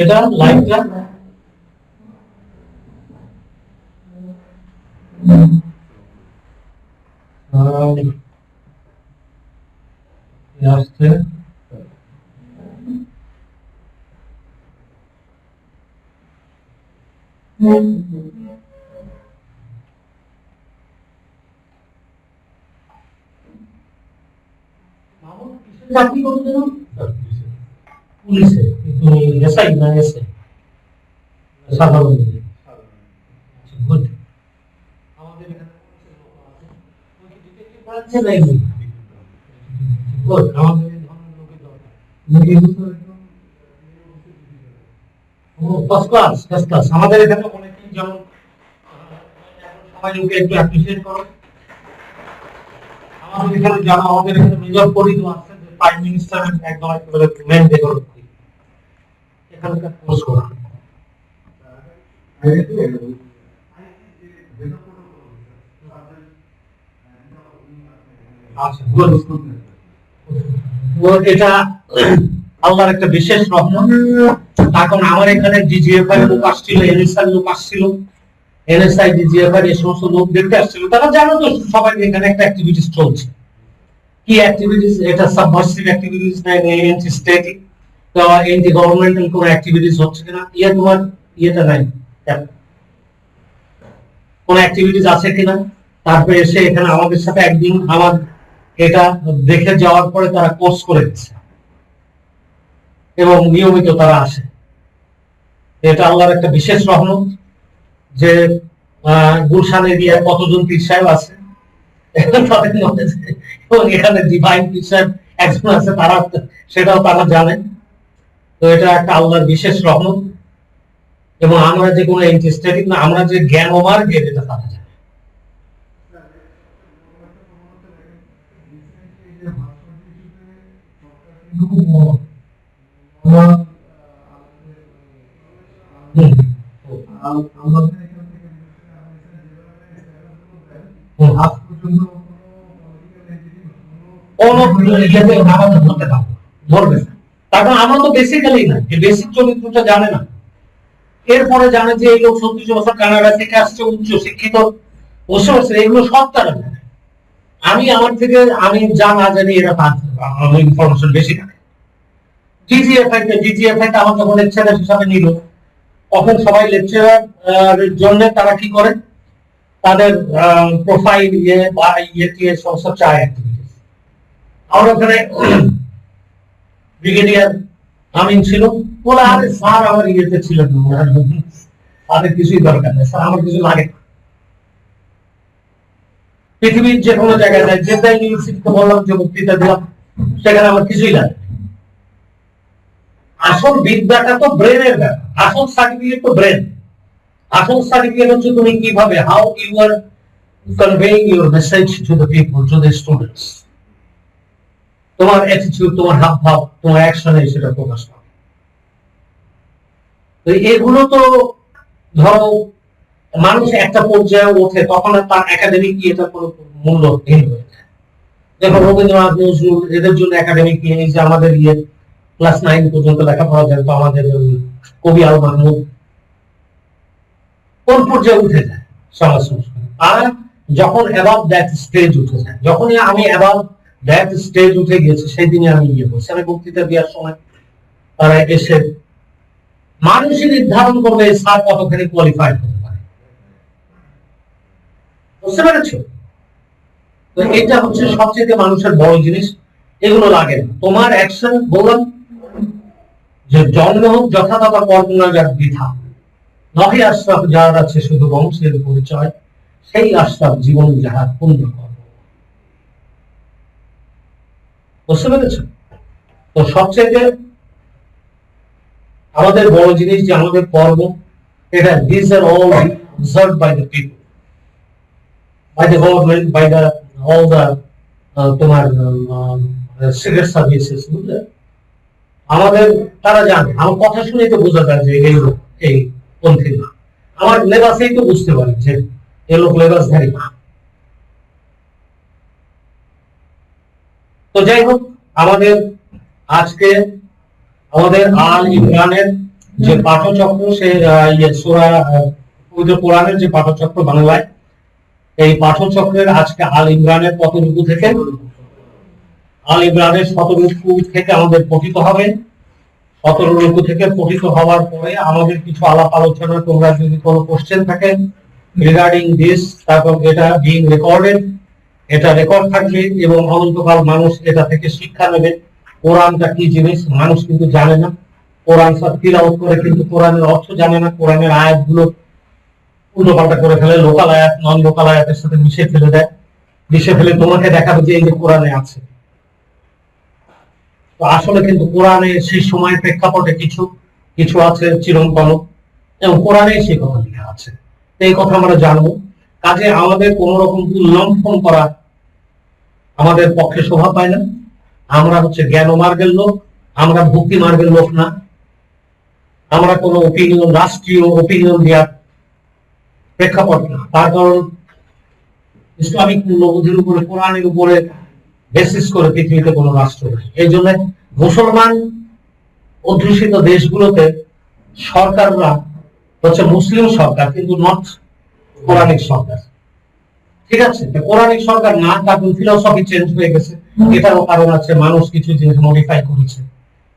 এটা লাইটটা আসছে চাকরি করতে পুলিশে, কিন্তু এসআই না এসআই সাধারণ গুড। আমাদের এখানে আছে না এগুলো গুড, আমাদের এই ধরনের লোকের দরকার। ও ফার্স্ট ক্লাস, ফার্স্ট ক্লাস। আমাদের এখানে অনেকেই যেমন সবাই ওকে একটু অ্যাপ্রিশিয়েট করে। আমাদের এখানে জানো, আমাদের এখানে মেজর করিডোর আছে, প্রাইম মিনিস্টার একদম একেবারে মেন ডেকোর এখানকার পোস্ট করা। আচ্ছা, এটা আল্লাহর একটা বিশেষ রহমত। এখন আমার এখানে ডিজিএফআই লোক আসছিল, এনএসআই লোক আসছিল, এনএসআই ডিজিএফআই এই সমস্ত লোক দেখতে আসছিল। তারা জানো তো সবাই এখানে একটা অ্যাক্টিভিটিস চলছে। কি অ্যাক্টিভিটিস? এটা সাবভার্সিভ অ্যাক্টিভিটিস না এন্টি স্টেটিক তো এন্টি গভর্নমেন্টাল কোন অ্যাক্টিভিটিস হচ্ছে কিনা, তোমার ইয়েটা নাই, কোন অ্যাক্টিভিটিস আছে কিনা। তারপরে এসে এখানে আমাদের সাথে একদিন আমার এটা দেখে যাওয়ার পরে তারা কোর্স করে দিচ্ছে এবং নিয়মিত তারা আসে। এটা আল্লাহর একটা বিশেষ রহমত যে গুলশান এরিয়ায় কতজন পীর সাহেব আছে এবং এখানে ডিভাইন পীর সাহেব একজন আছে, তারা সেটাও তারা জানেন। তো এটা একটা আল্লাহর বিশেষ রহমত। এবং আমরা যে কোনো ইন্টারেস্টেড না, আমরা যে জ্ঞান ওমার জ্ঞান, এটা তারা জানে। তারপর আমরা তো বেসিক্যালি না, বেসিক চরিত্রটা জানে না। এরপরে জানে যে এই লোক 36 বছর কানাডা থেকে আসছে, উচ্চ শিক্ষিত, বসে বসে এগুলো সব তারা জানে। আমি আমার থেকে আমি যা না জানি এরা আমার ইনফরমেশন বেশি থাকে। ডিজিএফআই আমার যখন লেকচারার হিসাবে নিল, তখন সবাই লেকচারার জন্য তারা কি করে, তাদের প্রোফাইল ইয়ে বা ইয়ে সমস্ত চায় অ্যাক্টিভিটিস। আমার ওখানে ব্রিগেডিয়ার আমিন ছিল, বলে আরে স্যার আমার ইয়েতে ছিল, তাদের কিছুই দরকার নেই স্যার, আমার কিছু লাগে না। পৃথিবীর যে কোনো জায়গায় যায়, যেটা ইউনিভার্সিটিতে বললাম যে বক্তৃতা দিলাম, সেখানে আমার কিছুই লাগে। আসল বিদ্যাটা তো ব্রেনের ব্যাপার, আসল সার্টিফিকেট তো ব্রেন। আসল সার্টিফিকেট হচ্ছে তুমি কিভাবে, how you are conveying your message to the people, to the students. তোমার অ্যাটিটিউড, তোমার হাব ভাব, তোমার অ্যাকশনে সেটা প্রকাশ পাবে। তো এগুলো তো ধরো মানুষ একটা পর্যায়ে ওঠে, তখন তার একাডেমিক ইয়েটা কোনো মূল্যহীন হয়ে যায়। দেখো রবীন্দ্রনাথ, নজরুল, এদের জন্য একাডেমিক ইয়ে, যে আমাদের ইয়ে ক্লাস 9 পর্যন্ত লেখাপড়া যায়, তো আমাদের কবি আল মাহমুদ কোন পর্যায়ে উঠে যায় সমাজ সংস্কৃতি। আর যখন অ্যাবাভ দ্যাট স্টেজ উঠে যায়, যখনই আমি অ্যাবাভ দ্যাট স্টেজ উঠে গিয়েছে, সেই দিনে আমি ইয়ে বলছি। আমি বক্তৃতা দেওয়ার সময় তারা এসে মানুষই নির্ধারণ করবে স্যার কতখানি কোয়ালিফাইড হতে পারে, বুঝতে পেরেছ? তো এটা হচ্ছে সবচেয়ে মানুষের বড় জিনিস। এগুলো লাগে না, তোমার অ্যাকশন। বললাম যে জন্ম হোক যথাযথ কর্মনাগার বৃথা, নহে আশরাফ যার আছে শুধু বংশের পরিচয়, সেই আশরাফ জীবন যাহার পূর্ণ কর্ম। বুঝতে পেরেছ? তো সবচেয়ে আমাদের বড় জিনিস যে আমাদের কর্ম, এটা these are all observed by the people, by the government, by the all the তোমার সিক্রেট সার্ভিসেস, বুঝলে? আমাদের তারা জানে, আমার কথা শুনে তো বোঝা যায় যে এই পন্থী না। আমার লেবাসেই তো বুঝতে পারি যে এই লোক লেবাসধারী না। তো যাই হোক, আমাদের আজকে আমাদের আল ইমরানের যে পাঠচক্র সে সূরা পবিত্র কোরআনের যে পাঠচক্র বাংলায়, এই পাঠচক্রের আজকে আল ইমরানের কতটুকু থেকে, আল ইমরানের 17 রুকু থেকে আমাদের পঠিত হবে। 17 রুকু থেকে পঠিত হওয়ার পরে আমাদের কিছু আলাপ আলোচনা, তোমরা যদি কোনো কোশ্চেন থাকে রিগার্ডিং দিস, তারপর এটা বিং রেকর্ডেড, এটা রেকর্ড থাকবে এবং অনন্তকাল মানুষ এটা থেকে শিক্ষা নেবে। কোরআনটা কি জিনিস মানুষ কিন্তু জানে না, কোরআন সব তিলাওয়াত করে কিন্তু কোরআনের অর্থ জানে না, কোরআনের আয়াতগুলো উল্টোপাল্টা করে ফেলে, লোকাল আয়াত নন লোকাল আয়াতের সাথে মিশে ফেলে দেয়, মিশে ফেলে তোমাকে দেখাবে যে এই যে কোরআনে আছে। তো আসলে কিন্তু কোরআনে সেই সময়ের প্রেক্ষাপটে কিছু কিছু আছে চিরন্তন, এবং কোরআনে সেই কথা লেখা আছে। এই কথা আমরা জানবো। কাজে আমাদের কোন রকম উল্লঙ্ঘন করা আমাদের পক্ষে শোভা পায় না। আমরা হচ্ছে জ্ঞান মার্গের লোক, আমরা ভক্তি মার্গের লোক না। আমরা কোনো ওপিনিয়ন, রাষ্ট্রীয় ওপিনিয়ন দেওয়ার প্রেক্ষাপট না। তার কারণ ইসলামিক মূল্যবোধের উপরে, কোরআনের উপরে বেসিস করে পৃথিবীতে কোনো রাষ্ট্র নেই। এই জন্য মুসলমান অধ্যুষিত দেশগুলোতে সরকাররা হচ্ছে মুসলিম সরকার, কিন্তু নট কোরআনিক সরকার। ঠিক আছে, কোরআনিক সরকার না, তারপর ফিলোসফি চেঞ্জ হয়ে গেছে। এটারও কারণ আছে, মানুষ কিছু জিনিস মডিফাই করেছে,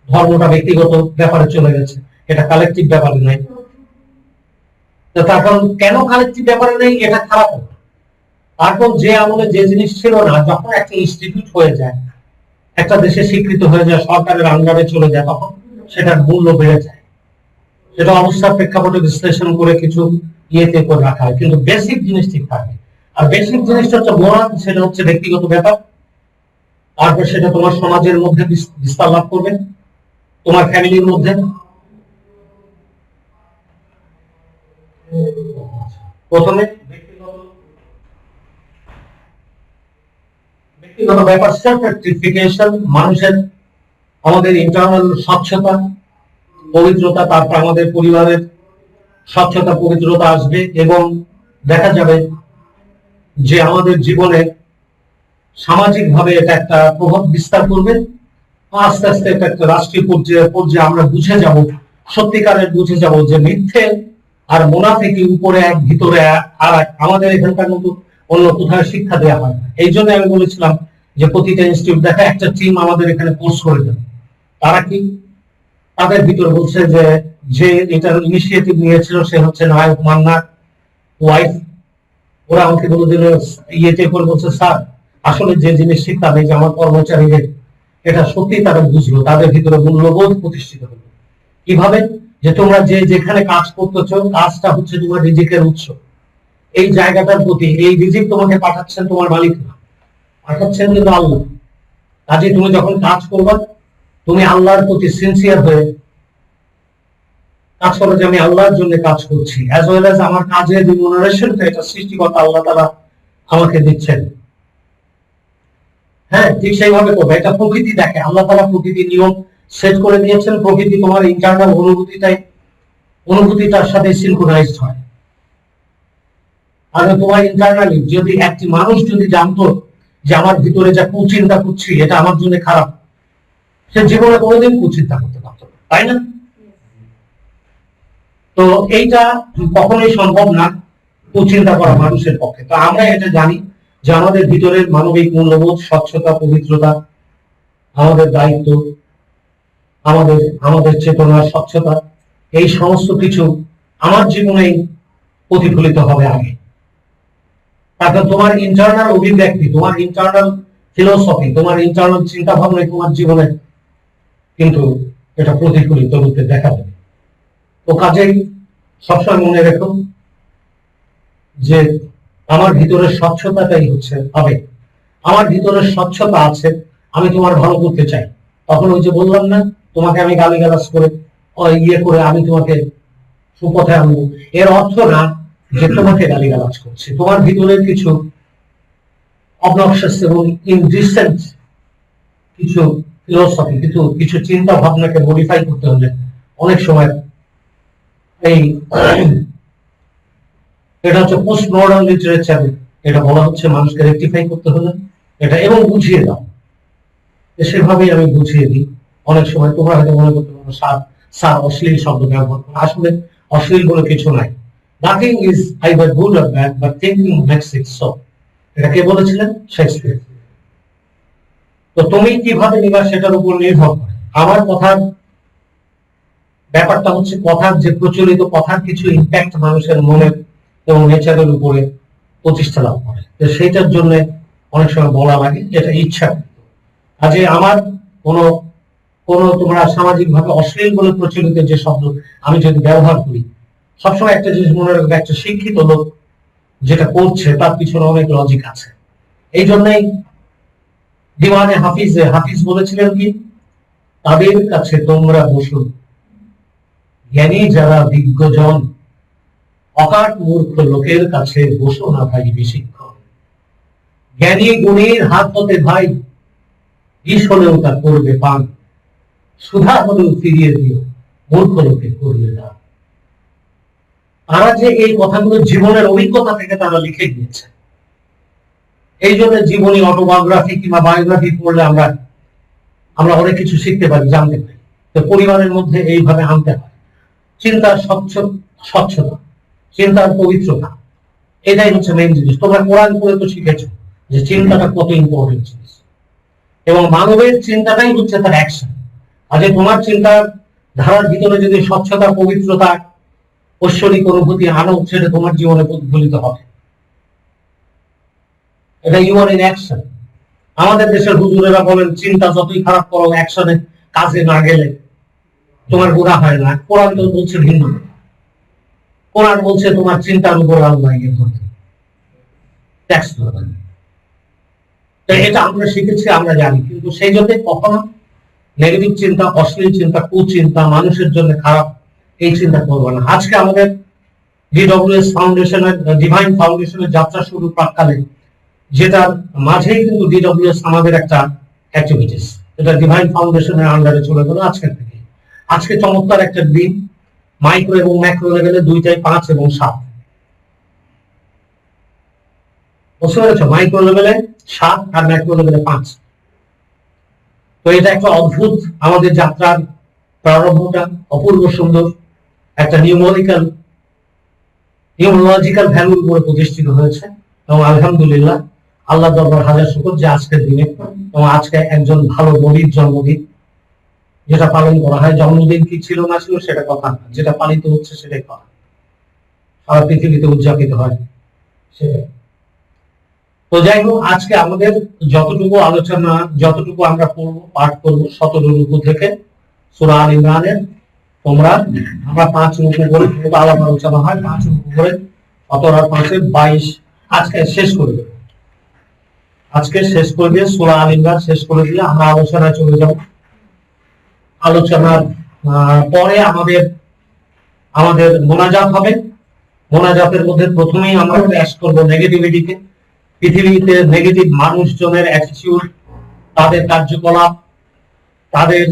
ধর্মটা ব্যক্তিগত ব্যাপারে চলে গেছে, এটা কালেকটিভ ব্যাপারে নাই। তার কারণ কেন কালেকটিভ ব্যাপারে নেই, এটা খারাপ। তারপর যে আমলে যে জিনিস ছিল না, যখন একটা ইনস্টিটিউট হয়ে যায়, একটা দেশে স্বীকৃত হয়ে যায়, সরকারের আন্ডারে চলে যায়, তখন সেটার মূল্য বেড়ে যায়। সেটা অবস্থার প্রেক্ষাপটে বিশ্লেষণ করে কিছু ইয়েতে করে রাখা হয়, কিন্তু বেসিক জিনিস ঠিক থাকে। আর বেসিক জিনিসটা হচ্ছে মোরাল, সেটা হচ্ছে ব্যক্তিগত ব্যাপার। তারপর সেটা তোমার সমাজের মধ্যে বিস্তার লাভ করবে, তোমার ফ্যামিলির মধ্যে। প্রথমে ব্যক্তিগত ব্যাপার, সেলফ রেকটিফিকেশন, মানুষের আমাদের ইন্টারনাল স্বচ্ছতা পবিত্রতা, তারপর আমাদের পরিবারের স্বচ্ছতা পবিত্রতা আসবে, এবং দেখা যাবে যে আমাদের জীবনে সামাজিক ভাবে এটা একটা প্রভাব বিস্তার করবে। আস্তে আস্তে এটা একটা রাষ্ট্রীয় পর্যায়ে আমরা বুঝে যাব, সত্যিকারের বুঝে যাব যে মিথ্যে আর মুনাফিকি উপরে এক ভিতরে আর এক। আমাদের এখানকার মতো অন্য কোথাও শিক্ষা দেওয়া হয় না। এই জন্য আমি বলেছিলাম যে প্রতিটা ইনস্টিটিউট দেখা একটা টিম আমাদের এখানে কোর্স করে দেবে। তারা কি তাদের ভিতরে বলছে যে এটার ইনিশিয়েটিভ নিয়েছিল সে হচ্ছে নায়ক মান্নার ওয়াইফ। ওরা আমাকে বলে দিল, ইয়েতে করে বলছে, স্যার আসলে যে জিনিস শিখতাম এই যে আমার কর্মচারীদের, এটা সত্যি তারা বুঝলো, তাদের ভিতরে মূল্যবোধ প্রতিষ্ঠিত হলো। কিভাবে? যে তোমরা যে যেখানে কাজ করতেছো, কাজটা হচ্ছে তোমার রিজিকের উৎস। এই জায়গাটার প্রতি, এই রিজিক তোমাকে পাঠাচ্ছেন তোমার মালিক না, পাঠাচ্ছেন কিন্তু আল্লাহ। কাজে তুমি যখন কাজ করবা, তুমি আল্লাহর প্রতি সিনসিয়ার হয়ে কাজ করো, যে আমি আল্লাহর জন্য কাজ করছি, অ্যাজ ওয়েল অ্যাজ আমার কাজের রিমুনারেশনটা এটা সৃষ্টিকর্তা আল্লাহ তাআলা আমাকে দিচ্ছেন। হ্যাঁ, ঠিক সেইভাবে করবে। এটা প্রকৃতি দেখে, আল্লাহ তাআলা প্রকৃতির নিয়ম সেট করে দিয়েছেন। প্রকৃতি তোমার ইন্টারনাল অনুভূতিটার সাথে সিনক্রোনাইজড হয়। আর তোমার ইন্টারনালি যদি একটি মানুষ যদি জানতো যে আমার ভিতরে যা কুচিন্তা করছি এটা আমার জন্য খারাপ, সে জীবনে কোনোদিন কুচিন্তা করতে পারতো না, তাই না? তো এইটা কখনোই সম্ভব না কুচিন্তা করা মানুষের পক্ষে। তো আমরা এটা জানি যে আমাদের ভিতরের মানবিক মূল্যবোধ, স্বচ্ছতা, পবিত্রতা আমাদের দায়িত্ব, আমাদের চেতনা, স্বচ্ছতা, এই সমস্ত কিছু আমার জীবনেই প্রতিফলিত হবে আগে। তারপর তোমার ইন্টারনাল অভিব্যক্তি, তোমার ইন্টারনাল ফিলোসফি, তোমার ইন্টারনাল চিন্তা ভাবনা তোমার জীবনে কিন্তু এটা প্রতিফলিত রূপে দেখা যাবে। তো কাজেই সবসময় মনে রেখো যে আমার ভিতরের স্বচ্ছতাটাই হচ্ছে আবেগ। আমার ভিতরের স্বচ্ছতা আছে, আমি তোমার ভালো করতে চাই। তখন ওই যে বললাম না, তোমাকে আমি গালিগালাজ করে ইয়ে করে আমি তোমাকে সুপথে আনবো, এর অর্থ না যে তোমাকে গালিগালাজ করছি। তোমার ভিতরের কিছু অবনক্সাস এবং ইনডিসেন্ট কিছু ফিলোসফি, কিছু চিন্তা ভাবনাকে মডিফাই করতে হলে অনেক সময় এই এটা হচ্ছে পোস্ট মডার্ন লিটারেচারে এটা বলা হচ্ছে মানুষকে রেকটিফাই করতে হলে এটা, এবং বুঝিয়ে দাও। সেভাবেই আমি বুঝিয়ে দিই। অনেক সময় তোমরা হয়তো মনে করতে পারো স্যার অশ্লীল শব্দ ব্যবহার করে। আসলে অশ্লীল বলে কিছু নাই। Nothing is either good or bad, but thinking makes it so. এটা কে বলেছিলেন? শেক্সপিয়ার। তো তুমি কিভাবে নিবা সেটার উপর নির্ভর করে। আমার কথার ব্যাপারটা হচ্ছে, কথার যে প্রচলিত কথার কিছু ইম্প্যাক্ট মানুষের মনের এবং নেচারের উপরে প্রতিষ্ঠা লাভ করে, তো সেইটার জন্য অনেক সময় বলা লাগে যেটা ইচ্ছা। কাজে আমার কোনো কোনো তোমরা সামাজিক ভাবে অশ্লীল বলে প্রচলিত যে শব্দ আমি যদি ব্যবহার করি, সবসময় একটা জিনিস মনে রাখবে, একটা শিক্ষিত লোক যেটা করছে তার পিছনে অনেক লজিক আছে। এই জন্যই দিওয়ানে হাফিজ বলেছিলেন কি, তাদের কাছে তোমরা বসো, জ্ঞানী যারা বিজ্ঞজন, অকাট মূর্খ লোকের কাছে বসো না ভাই বেশিক্ষণ। জ্ঞানী গুণীর হাত হতে ভাই, বিষ হলেও তা করবে পান, সুধা হলেও ফিরিয়ে দিও, মূর্খ লোকে করবে না। তারা যে এই কথাগুলো জীবনের অভিজ্ঞতা থেকে তারা লিখে গিয়েছে। এই জন্য জীবনী অটোবায়োগ্রাফি কিংবা বায়োগ্রাফি পড়লে আমরা অনেক কিছু শিখতে পারি, জানতে পারি। তো পরিবারের মধ্যে এইভাবে আনতে হয় চিন্তার স্বচ্ছতা, চিন্তার পবিত্রতা। এটাই হচ্ছে মেইন জিনিস। তোমরা কোরআন পড়ে তো শিখেছো যে চিন্তাটা কত ইম্পর্টেন্ট জিনিস, এবং মানবের চিন্তাটাই হচ্ছে তার অ্যাকশন। আজ তোমার চিন্তার ধারার ভিতরে যদি স্বচ্ছতা, পবিত্রতা, ঐশ্বরিক অনুভূতি আনো, সেটা তোমার জীবনে প্রতিফলিত হবে। এটা ইউ আর ইন অ্যাকশন। আমাদের দেশের হুজুরেরা বলেন, চিন্তা যতই খারাপ করো, অ্যাকশনে কাজে না গেলে তোমার গুনাহ হয় না। কোরআন তো বলছে ভিন্ন। কোরআন বলছে তোমার চিন্তার উপর আল্লাহ ইয়ে করতে, ট্যাক্স করবেন। এটা আমরা শিখেছি, আমরা জানি, কিন্তু সেই জন্য কখনো নেগেটিভ চিন্তা, অশ্লীল চিন্তা, কুচিন্তা, মানুষের জন্য খারাপ, এই চিন্তা করবো না। আজকে আমাদের ডিডব্লিউএস ফাউন্ডেশনের, ডিভাইন ফাউন্ডেশনের যাত্রা শুরু প্রাককালে, যেটার মাঝেই কিন্তু ডিডব্লিউএস আমাদের একটা অ্যাক্টিভিটিস, এটা ডিভাইন ফাউন্ডেশনের আন্ডারে চলে গেল আজকের থেকে। আজকে চমৎকার একটা দিন, মাইক্রো এবং ম্যাক্রো লেভেলে দুইটাই 5 এবং 7। বুঝতে পেরেছ? মাইক্রো লেভেলে 7 আর ম্যাক্রো লেভেলে 5। তো এটা একটা অদ্ভুত, আমাদের যাত্রার প্রারম্ভটা অপূর্ব সুন্দর, একটা নিউমোলজিক্যাল ভ্যালুর উপরে প্রতিষ্ঠিত হয়েছে। এবং আলহামদুলিল্লাহ, আল্লাহ দরবার হাজার শুকর যে আজকের দিনে, এবং আজকে একজন ভালো নবীর জন্মদিন, যেটা পালন করা হয়। জন্মদিন কি ছিল না ছিল সেটা কথা না, যেটা পালিত হচ্ছে সেটাই কথা, সারা পৃথিবীতে উদযাপিত হয় সেটাই। তো যাই হোক, আজকে আমাদের যতটুকু আলোচনা, যতটুকু আমরা পড়বো, পাঠ করবো 17 রুকু থেকে সূরা আল ইমরানের। আমরা 5 রুকু করে আলাপ আলোচনা হয়, 5 রুকু করে 17 আর 5 22 আজকে শেষ করে দেবো। আজকে শেষ করে দিয়ে সূরা আল ইমরান শেষ করে দিলে আমরা আলোচনায় চলে যাব। আলোচনার পরে আমাদের মোনাজাত হবে। মোনাজাতের মধ্যে প্রথমেই আমরা ক্র্যাশ করবো নেগেটিভিটিকে, পৃথিবীতে নেগেটিভ মানুষজনের অ্যাটিটিউড, তাদের কার্যকলাপ, তাদের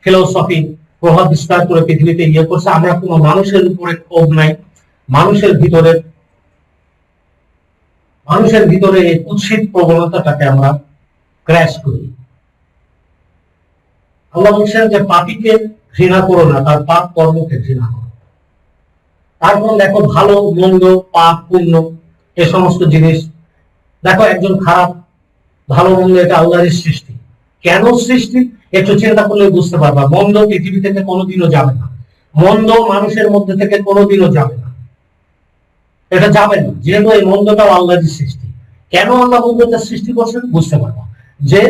ফিলোসফি প্রভাব বিস্তার করে পৃথিবীতে ইয়ে করছে। আমরা কোনো মানুষের উপরে ক্ষোভ নাই, মানুষের ভিতরে এই কুৎসিত প্রবণতাটাকে আমরা ক্র্যাশ করি। আল্লাহ বলছেন যে পাপীকে ঘৃণা করো না, তার পাপ কর্মকে ঘৃণা করো। তারপর দেখো ভালো মন্দ, পাপ পুণ্য, এ সমস্ত জিনিস দেখো। একজন খারাপ, ভালো মন্দ, এটা আল্লাহর সৃষ্টি। কেন সৃষ্টি একটু চিন্তা করলে বুঝতে পারবা। মন্দ পৃথিবী থেকে কোনোদিনও যাবে না, মন্দ মানুষের মধ্যে থেকে কোনোদিনও যাবে না, এটা যাবে না, যেহেতু এই মন্দটাও আল্লাহর সৃষ্টি। কেন আল্লাহ মন্দটা সৃষ্টি করছেন বুঝতে পারবা, যে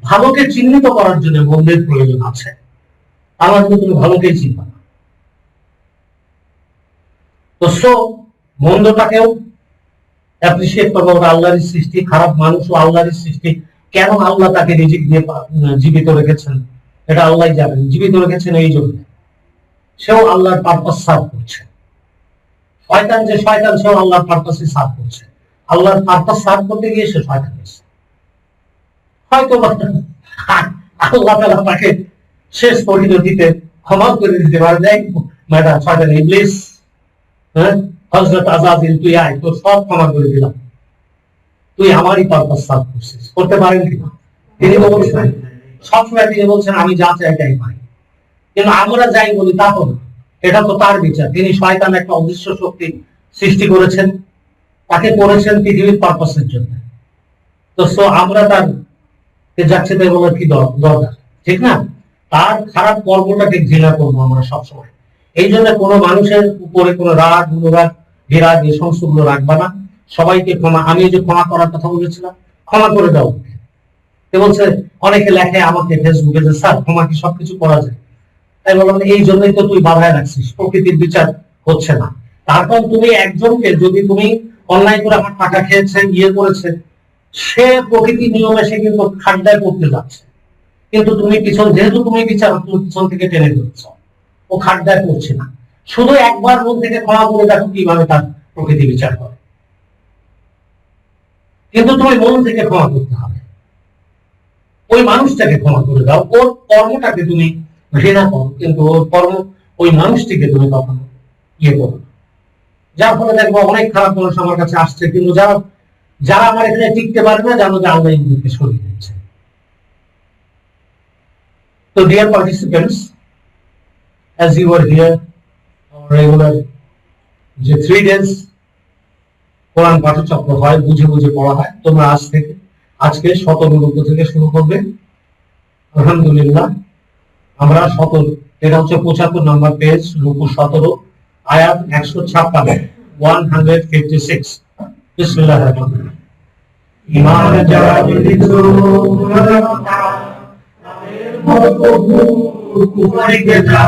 ভালোকে চিহ্নিত করার জন্য মন্দের প্রয়োজন আছে। আমার কিন্তু তুমি ভালোকেই চিনবা না। তো মন্দটাকেও অ্যাপ্রিসিয়েট করবো, ওটা আল্লাহর সৃষ্টি। খারাপ মানুষও আল্লাহর সৃষ্টি। কেন আল্লাহ তাকে রিজিক দিয়ে জীবিত রেখেছেন এটা আল্লাহ জানেন। জীবিত রেখেছেন এই জন্য সেও আল্লাহর পারপাস সার্ভ করছে। শয়তান সেও আল্লাহর পারপাসে সার্ভ করছে। আল্লাহর পারপাস সার্ভ করতে গিয়ে সে শয়তান হয়েছে। হয়তো আল্লাহ তাআলা তাকে শেষ পরিণতিতে ক্ষমা করে দিতে পারে, দেখ ম্যাডাম শয়তান ইবলিস, হযরত আযাজিল তুই আয়, তোর সব ক্ষমা করে দিলাম, তুই আমারই পারপাস সার্ভ করছিস। করতে পারেন কিনা? তিনি বলছেন, সবসময় তিনি বলছেন আমি যা চাই তাই পাই। কিন্তু আমরা যাই বলি তা তো না, এটা তো তার বিচার। তিনি শয়তান একটা অদৃশ্য শক্তি সৃষ্টি করেছেন, তাকে করেছেন পৃথিবীর পারপাসের জন্য। তো আমরা তার যাচ্ছে তাই বলার কি দরকার, ঠিক না? তার খারাপ কর্মটাকে ঘৃণা করবো আমরা সবসময়। এই জন্য কোনো মানুষের উপরে কোনো রাগ, অনুরাগ, বিরাগ এই সমস্ত গুলো রাখবা না। সবাইকে ক্ষমা, আমি যে ক্ষমা করার কথা বলেছিলাম, ক্ষমা করে দাও। বলছে অনেকে লেখে আমাকে ফেসবুকে যে স্যার ক্ষমা কি সবকিছু করা যায়? তাই বললাম এই জন্যই তো তুই বাধায় রাখছিস, প্রকৃতির বিচার হচ্ছে না। তারপর তুমি একজনকে যদি তুমি অন্যায় করে আমার টাকা খেয়েছে, ইয়ে করেছে, সে প্রকৃতির নিয়মে সে কিন্তু খাড্ডায় পড়তে যাচ্ছে, কিন্তু তুমি পিছন, যেহেতু তুমি বিচারক, তুমি পিছন থেকে টেনে ধরছ, ও খাড্ডায় পড়ছে না। শুধু একবার মন থেকে ক্ষমা করে দেখো কিভাবে তার প্রকৃতি বিচার করে। কিন্তু তুমি মন থেকে ক্ষমা করতে হবে, ওই মানুষটাকে ক্ষমা করে দাও, ওর কর্মটাকে তুমি ঘৃণা করো, কিন্তু ওর কর্ম, ওই মানুষটিকে তুমি কখনো ইয়ে করো। যার ফলে দেখবো অনেক খারাপ মানুষ আমার কাছে আসছে, কিন্তু যারা যারা আমার এখানে টিকতে পারে না, জানো যে আল্লাহ ইংলিশকে সরিয়ে দিচ্ছে। তো dear participants, as you were here, our regular যে 3 days কোরআন পাঠচক্র হয়, বুঝে বুঝে পড়া হয়, তোমরা আজ থেকে, আজকে 17 রুকু থেকে শুরু করবে। আলহামদুলিল্লাহ আমরা 17, এটা হচ্ছে 75 নম্বর পেজ, রুকু 17, আয়াত 156, 156। বিসমিল্লাহির রহমানির রহিম। ঈমান যারা এনেছো কুফরিকে যা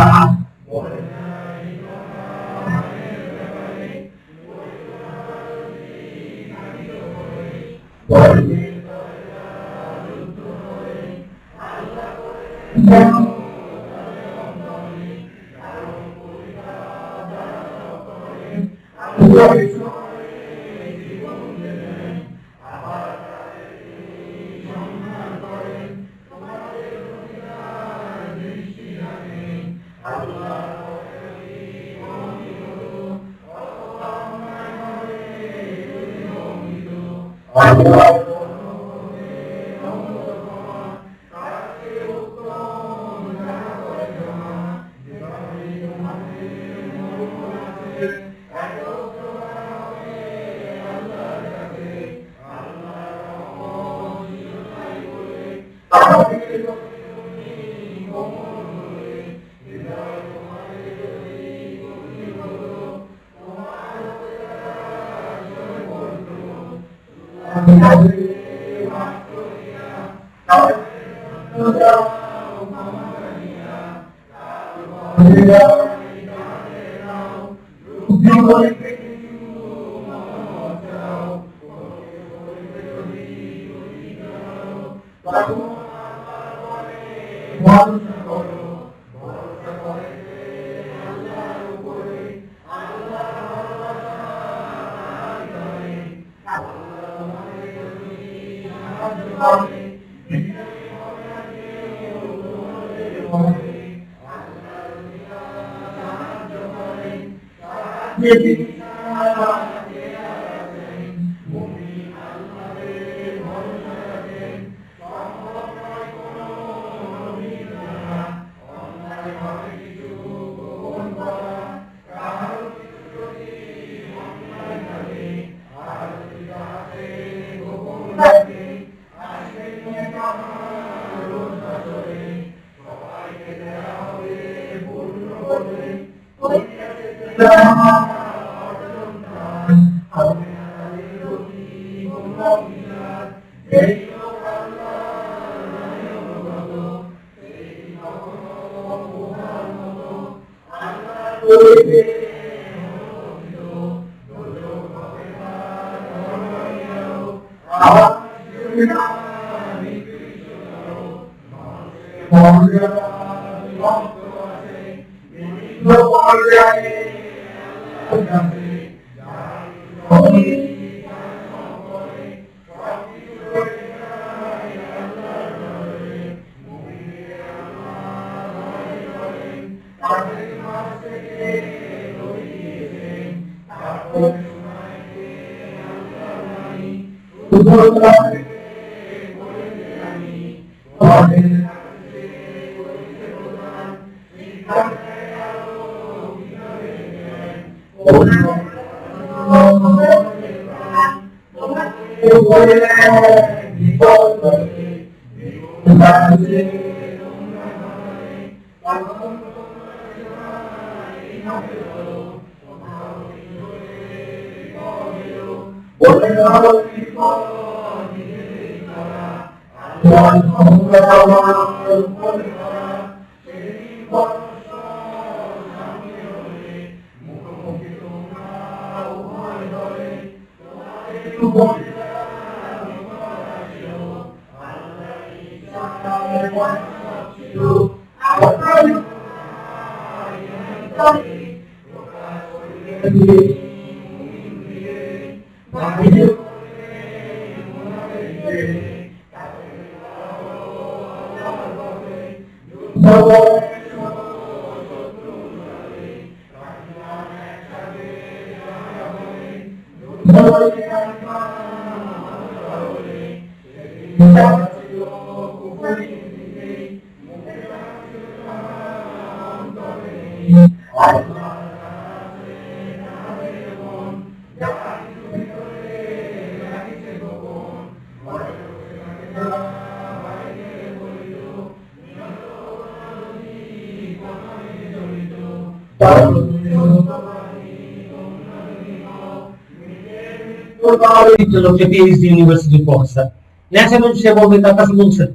ইউনিভার্সিটি প্রফেসর ন্যাশনাল, সে বলবে, তার কাছে বলছেন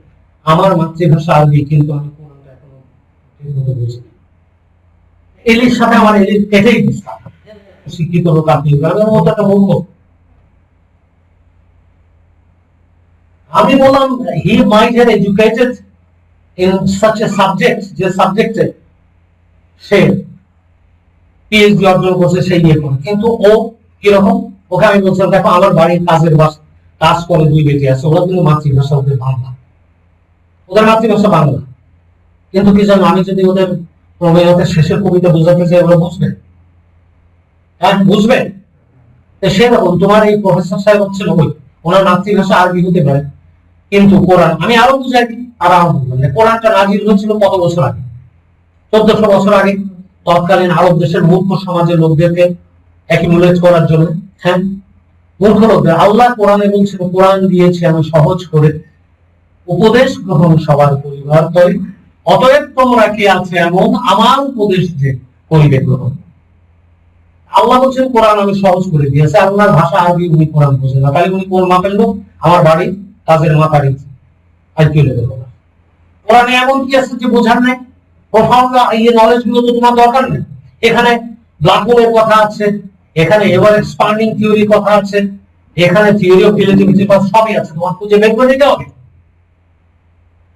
আমার মাতৃভাষা আরবি কিন্তু আমি কোরআনটা এখনো ঠিকমতো বুঝি না। এলির সাথে আমার এলির কেটেই দিচ্ছে, শিক্ষিত লোক আপনি, মতো একটা মূর্খ। আমি বললাম he might have educated in such a subject, যে সাবজেক্টে সে পিএইচডি অর্জন করছে সেই ইয়ে করে, কিন্তু ও কিরকম, ওকে আমি বলছিলাম দেখো আমার বাড়ির কাজের কাজ করে দুই বেটি আছে, ওরা কিন্তু মাতৃভাষা ওদের বাংলা, ওদের মাতৃভাষা বাংলা, কিন্তু কি জানো আমি যদি ওদের প্রমেয়তের শেষের কবিতা বোঝাতে চাই ওরা বুঝবে? হ্যাঁ বুঝবে? সেরকম তোমার এই প্রফেসর সাহেব হচ্ছিল ওই, ওনার মাতৃভাষা আরবি হতে পারে, কিন্তু কোরআন আমি আরো বুঝাই দিই, আরাম বুঝলাম কোরআনটা নাজিল হয়েছিল কত বছর আগে, 1400 বছর আগে, তৎকালীন আরব দেশের মূর্খ সমাজের লোকদেরকে অ্যাকিমুলেট করার জন্য। হ্যাঁ মূর্খ লোকদের আল্লাহ কোরআনে বলছিল কোরআন দিয়েছে আমি সহজ করে, উপদেশ গ্রহণ সবার পরিবার করে, অতএব তোমরা কি আছে এমন আমার উপদেশ যে করিবে গ্রহণ। আল্লাহ বলছেন কোরআন আমি সহজ করে দিয়েছি, আল্লাহর ভাষা আরবি, উনি কোরআন বোঝেন না, তাহলে উনি কোন মাপের লোক? আমার বাড়ি কাজের মাথার আইকিউ লেভেল। কোরআনে এমন কি আছে যে বোঝার নাই? প্রফাউন্ড এই নলেজ গুলো তো তোমার দরকার নেই। এখানে ব্ল্যাক হোলের কথা আছে, এখানে এভার এক্সপান্ডিং থিওরির কথা আছে, এখানে থিওরি অফ রিলেটিভিটির কথা সবই আছে, তোমার খুঁজে বের করে নিতে হবে।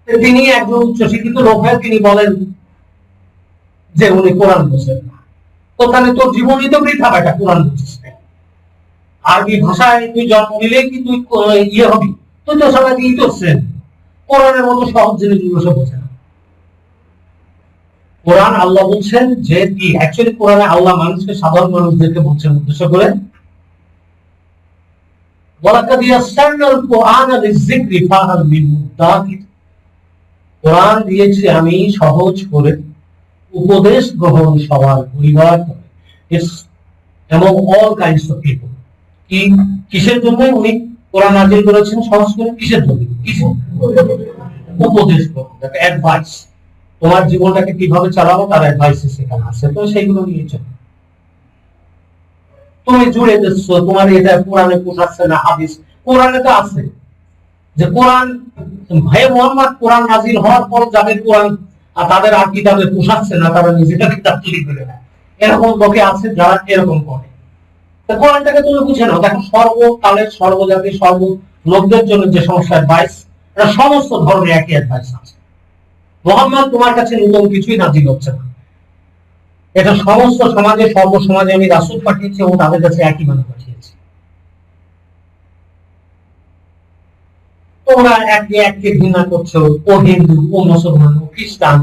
তিনি একজন উচ্চশিক্ষিত লোক হয়ে তিনি বলেন যে উনি কোরআন বোঝেন না, তো তাহলে তোর জীবনই তো বৃথা বেটা, কোরআন বুঝিস না। আরবি ভাষায় তুই জন্ম নিলে কি তুই ইয়ে হবি? তুই তো সবাই ইতোসেন, কোরআনের মতো সহজ জিনিসগুলো সব বোঝে না। কোরআন আল্লাহ বলছেন যে কি, অ্যাকচুয়ালি কোরআনে আল্লাহ মানুষকে, সাধারণ মানুষদেরকে বলছেন উদ্দেশ্য করে, ওয়ালাকাদ ইয়াসসারনাল কুরআনা লিযিকরি ফাহাল মিন মুদ্দাকির, কোরআন দিয়েছি আমি সহজ করে, উপদেশ গ্রহণ সবার পরিবার করে। It's among all kinds of people. কি কিসের জন্য উনি কোরআন নাযিল করেছেন সহজ করে? কিসের জন্য? কিসের উপদেশ গ্রহণ, অ্যাডভাইস, তোমার জীবনটাকে কিভাবে চালাবো তার অ্যাডভাইস সেখানে আছে, তো সেইগুলো নিয়ে চলো। তুমি জুড়ে দিচ্ছ তোমার এটা কোরআনে পোষাচ্ছে না, হাদিস কোরআনে তো আছে যে কোরআন ভাই মোহাম্মদ কোরআন নাযিল হওয়ার পর যাদের কোরআন আর তাদের আর কিতাবে পোষাচ্ছে না, তারা নিজেরা কিতাব তৈরি করে নেয়, এরকম লোকে আছে যারা এরকম করে। কোরআনটাকে তুমি বুঝে নাও, দেখো সর্বকালের সর্বজাতির সর্ব লোকদের জন্য যে সমস্ত অ্যাডভাইস, এটা সমস্ত ধরনের একই অ্যাডভাইস আছে। মোহাম্মদ তোমার কাছে নতুন কিছুই নাযিল হচ্ছে না, এটা সমস্ত সমাজে সর্বসমাজে আমি রাসূল পাঠিয়েছি এবং তাদের কাছে একই মানে পাঠিয়েছি। তোমরা একে এককে ঘৃণা করছো, ও হিন্দু, ও মুসলমান, ও খ্রিস্টান,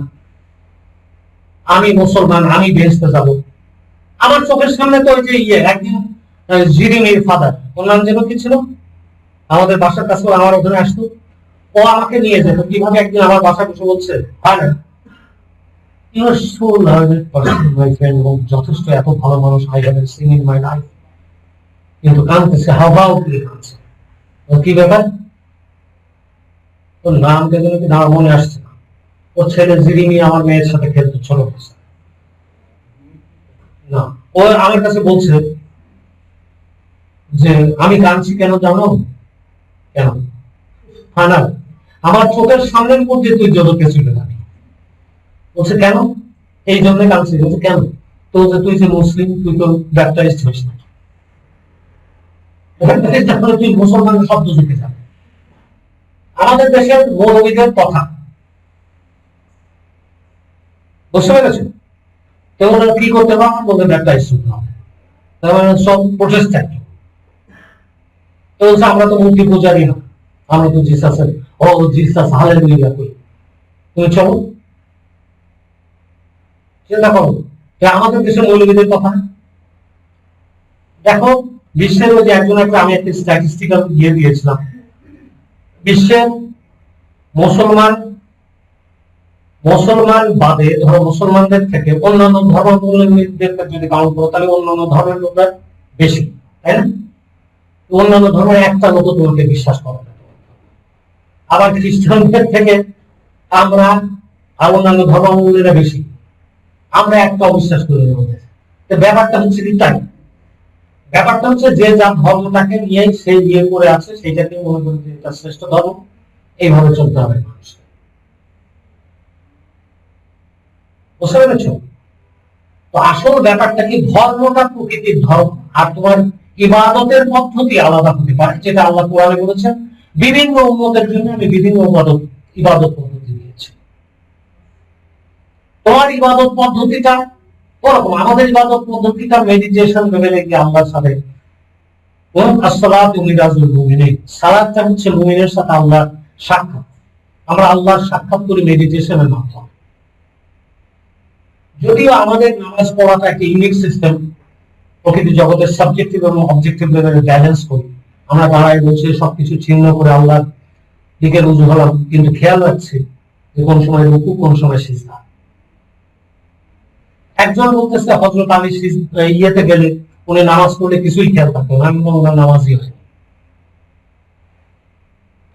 আমি মুসলমান, আমি বেহেশতে যাব। আমার চোখের সামনে তো ওই যে একদিন জিরিমির ফাদার, ওর নাম যেন কি ছিল, আমাদের বাসার কাছে আমার ওখানে আসতো, ও আমাকে নিয়ে যেত, কিভাবে একদিন আমার বাসা বসে বলছে হয় না You are so learned person, my friend, এবং যথেষ্ট এত ভালো মানুষ I haven't seen in my life. কিন্তু কাঁদতেছে, হাওয়াও দিয়ে কাঁদছে। কি ব্যাপার? ওর নাম যেন কি নাম মনে আসছে না। ওর ছেলে জিরিমি আমার মেয়ের সাথে খেলতো ছোট বয়সে। না, ও আমার কাছে বলছে যে আমি কাঁদছি কেন জানো? কেন? হ্যাঁ না, আমার চোখের সামনের মধ্যে তুই জগৎকে চলে যাবি। বলছে কেন? এই জন্য কাঁদছি। বলছে কেন? তো তুই যে মুসলিম, তুই তো ব্যাপটাইজড হইস না। তুই মুসলমানের শব্দ শিখে যাবে। আমাদের দেশের মৌলবীদের কথা বুঝতে পেরেছ? তো ওরা কি করতে পারে? বলতে ব্যাপটাইজড হতে হবে। তার মানে সব প্রোটেস্ট্যান্ট। তো বলছে আমরা তো মূর্তি পূজারি না, আমরা তো জিসাসের ও জিসাস হালেলুয়া করি। তুমি চলো, চিন্তা করো আমাদের দেশের মৌলবীদের কথা। দেখো বিশ্বের ওই যে একজন একটা আমি একটা স্ট্যাটিস্টিক্যাল দিয়ে দিয়েছিলাম, বিশ্বের মুসলমান বাদে ধরো মুসলমানদের থেকে অন্যান্য ধর্মাবলম্বীদেরকে যদি কাউন্ট করো তাহলে অন্যান্য ধর্মের লোকরা বেশি, তাই না? অন্যান্য ধর্মের একটা লোক তোমাকে বিশ্বাস করে না। আবার খ্রিস্টানদের থেকে আমরা আর অন্যান্য ধর্মাবলম্বীরা বেশি, আমরা একটা অবিশ্বাস করে নেব। ব্যাপারটা হচ্ছে কি তাই? ব্যাপারটা হচ্ছে যে যার ধর্মটাকে নিয়ে সে বিয়ে করে আছে সেইটাকে মনে করি যে এটা শ্রেষ্ঠ ধর্ম, এইভাবে চলতে হবে মানুষ। বুঝতে পেরেছ? তো আসল ব্যাপারটা কি, ধর্মটা প্রকৃতির ধর্ম, আর তোমার ইবাদতের পদ্ধতি আলাদা হতে পারে, যেটা আল্লাহ কোরআনে বলেছেন বিভিন্ন উম্মতের জন্য আমি বিভিন্ন ইবাদত পদ্ধতি দিয়েছি। তোমার ইবাদত পদ্ধতিটা ওরকম, আমাদের ইবাদত পদ্ধতিটা মেডিটেশন লেভেলে গিয়ে আল্লাহর সাথে, সালাতটা হচ্ছে মুমিনের সাথে আল্লাহর সাক্ষাৎ। আমরা আল্লাহর সাক্ষাৎ করি মেডিটেশনের মাধ্যমে। যদিও আমাদের নামাজ পড়াটা একটা ইউনিক সিস্টেম, প্রকৃতি জগতের সাবজেক্টিভ এবং অবজেক্টিভ লেভেলে ব্যালেন্স করি। আমরা দাঁড়ায় বলছি সবকিছু চিহ্ন করে আল্লাহর দিকে রুজু হলাম, কিন্তু খেয়াল রাখছি যে কোন সময় রুকু কোন সময় সিজদা। একজন বলতেছে হযরত আলী ইয়েতে গেলে উনি নামাজ পড়লে কিছুই খেয়াল থাকতো না, আমি ওনার নামাজই হয়।